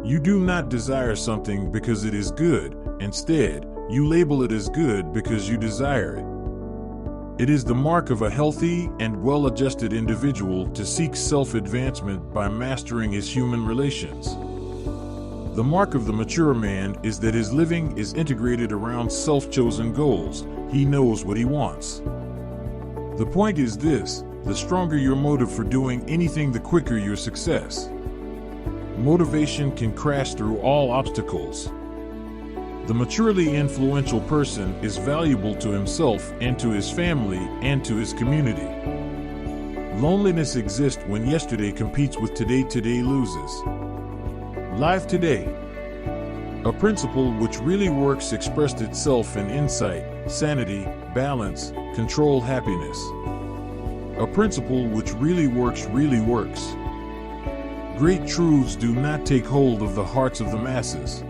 You do not desire something because it is good. Instead, you label it as good because you desire it. It is the mark of a healthy and well-adjusted individual to seek self-advancement by mastering his human relations. The mark of the mature man is that his living is integrated around self-chosen goals. He knows what he wants. The point is this: the stronger your motive for doing anything, the quicker your success. Motivation can crash through all obstacles. The maturely influential person is valuable to himself and to his family and to his community. Loneliness exists when yesterday competes with today. Today loses. Live today. A principle which really works expressed itself in insight, sanity, balance, control, happiness. A principle which really works. Great truths do not take hold of the hearts of the masses.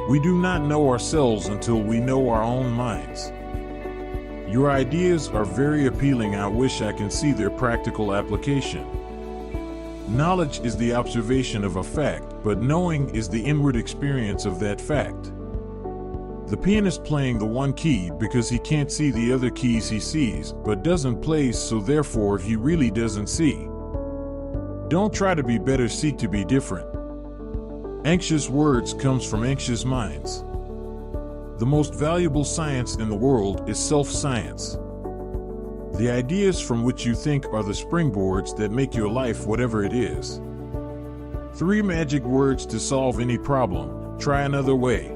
We do not know ourselves until we know our own minds. Your ideas are very appealing. I wish I can see their practical application. Knowledge is the observation of a fact, but knowing is the inward experience of that fact. The pianist playing the one key because he can't see the other keys he sees, but doesn't play, so therefore he really doesn't see. Don't try to be better, seek to be different. Anxious words comes from anxious minds. The most valuable science in the world is self-science. The ideas from which you think are the springboards that make your life whatever it is. 3 magic words to solve any problem: try another way.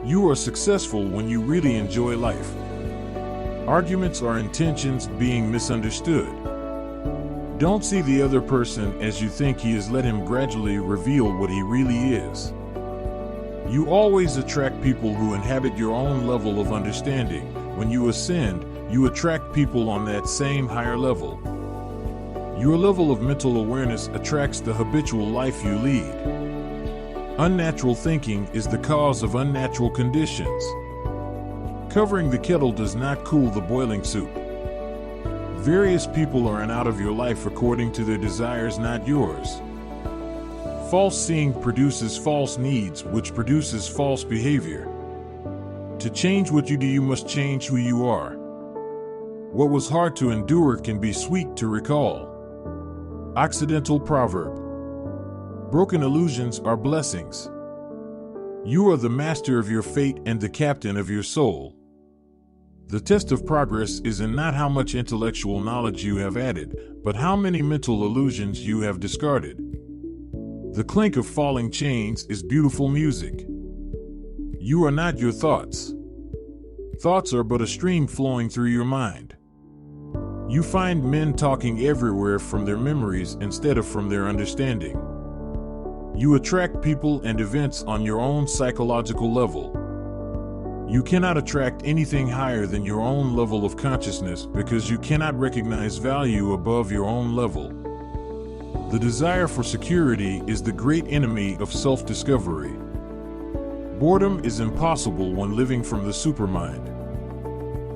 You are successful when you really enjoy life. Arguments are intentions being misunderstood. Don't see the other person as you think he is. Let him gradually reveal what he really is. You always attract people who inhabit your own level of understanding. When you ascend, you attract people on that same higher level. Your level of mental awareness attracts the habitual life you lead. Unnatural thinking is the cause of unnatural conditions. Covering the kettle does not cool the boiling soup. Various people are in out of your life according to their desires, not yours. False seeing produces false needs, which produces false behavior. To change what you do, you must change who you are. What was hard to endure can be sweet to recall. Occidental proverb. Broken illusions are blessings. You are the master of your fate and the captain of your soul. The test of progress is in not how much intellectual knowledge you have added, but how many mental illusions you have discarded. The clink of falling chains is beautiful music. You are not your thoughts. Thoughts are but a stream flowing through your mind. You find men talking everywhere from their memories instead of from their understanding. You attract people and events on your own psychological level. You cannot attract anything higher than your own level of consciousness because you cannot recognize value above your own level. The desire for security is the great enemy of self-discovery. Boredom is impossible when living from the supermind.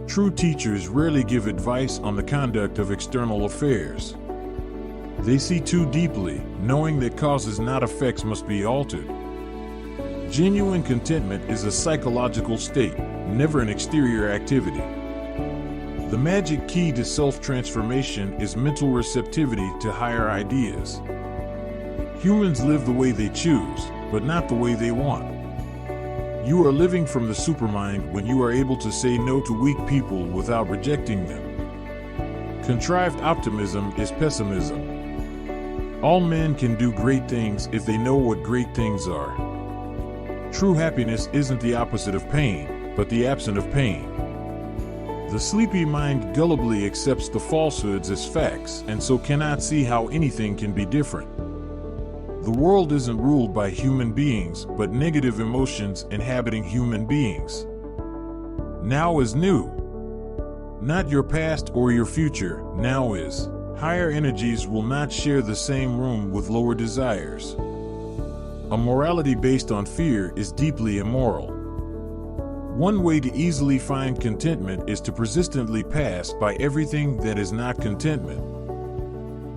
True teachers rarely give advice on the conduct of external affairs. They see too deeply, knowing that causes not effects must be altered. Genuine contentment is a psychological state, never an exterior activity. The magic key to self-transformation is mental receptivity to higher ideas. Humans live the way they choose, but not the way they want. You are living from the supermind when you are able to say no to weak people without rejecting them. Contrived optimism is pessimism. All men can do great things if they know what great things are. True happiness isn't the opposite of pain, but the absence of pain. The sleepy mind gullibly accepts the falsehoods as facts and so cannot see how anything can be different. The world isn't ruled by human beings, but negative emotions inhabiting human beings. Now is new. Not your past or your future, now is. Higher energies will not share the same room with lower desires. A morality based on fear is deeply immoral. One way to easily find contentment is to persistently pass by everything that is not contentment.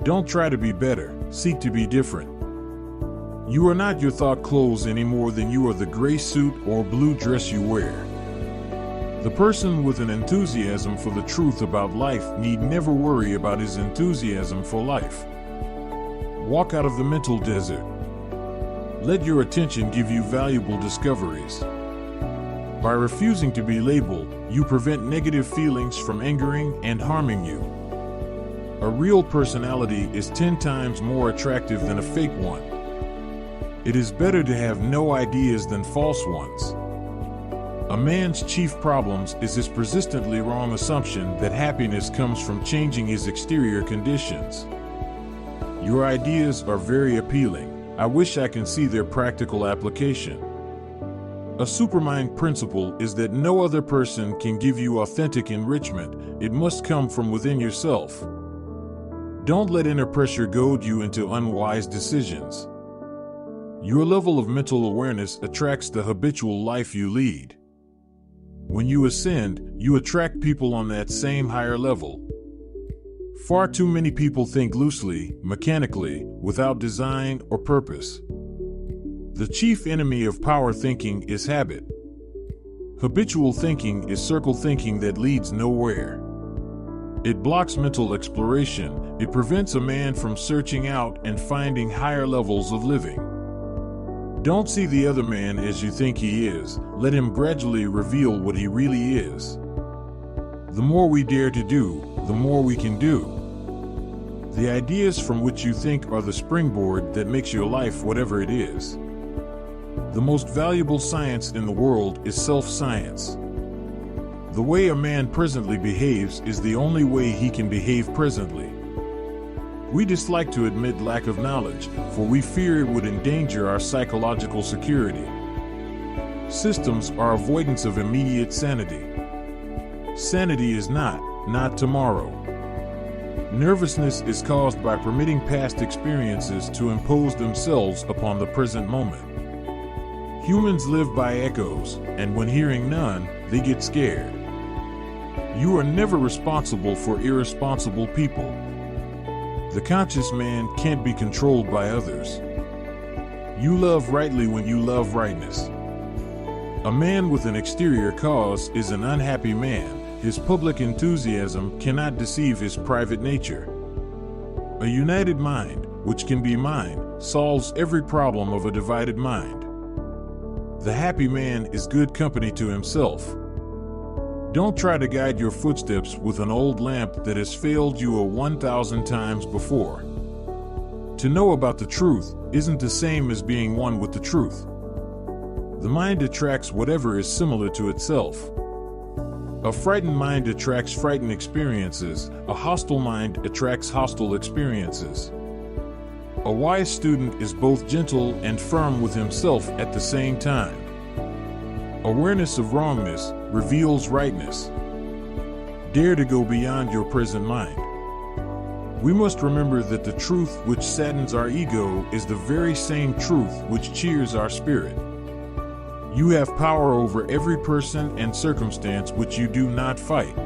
Don't try to be better, seek to be different. You are not your thought clothes any more than you are the gray suit or blue dress you wear. The person with an enthusiasm for the truth about life need never worry about his enthusiasm for life. Walk out of the mental desert. Let your attention give you valuable discoveries. By refusing to be labeled, you prevent negative feelings from angering and harming you. A real personality is 10 times more attractive than a fake one. It is better to have no ideas than false ones. A man's chief problems is his persistently wrong assumption that happiness comes from changing his exterior conditions. Your ideas are very appealing. I wish I can see their practical application. A supermind principle is that no other person can give you authentic enrichment. It must come from within yourself. Don't let inner pressure goad you into unwise decisions. Your level of mental awareness attracts the habitual life you lead. When you ascend, you attract people on that same higher level. Far too many people think loosely, mechanically, without design or purpose. The chief enemy of power thinking is habit. Habitual thinking is circle thinking that leads nowhere. It blocks mental exploration. It prevents a man from searching out and finding higher levels of living. Don't see the other man as you think he is. Let him gradually reveal what he really is. The more we dare to do, the more we can do. The ideas from which you think are the springboard that makes your life whatever it is. The most valuable science in the world is self-science. The way a man presently behaves is the only way he can behave presently. We dislike to admit lack of knowledge, for we fear it would endanger our psychological security. Systems are avoidance of immediate sanity. Sanity is not tomorrow. Nervousness is caused by permitting past experiences to impose themselves upon the present moment. Humans live by echoes, and when hearing none, they get scared. You are never responsible for irresponsible people. The conscious man can't be controlled by others. You love rightly when you love rightness. A man with an exterior cause is an unhappy man. His public enthusiasm cannot deceive his private nature. A united mind, which can be mind, solves every problem of a divided mind. The happy man is good company to himself. Don't try to guide your footsteps with an old lamp that has failed you 1,000 times before. To know about the truth isn't the same as being one with the truth. The mind attracts whatever is similar to itself. A frightened mind attracts frightened experiences. A hostile mind attracts hostile experiences. A wise student is both gentle and firm with himself at the same time. Awareness of wrongness reveals rightness. Dare to go beyond your present mind. We must remember that the truth which saddens our ego is the very same truth which cheers our spirit. You have power over every person and circumstance which you do not fight.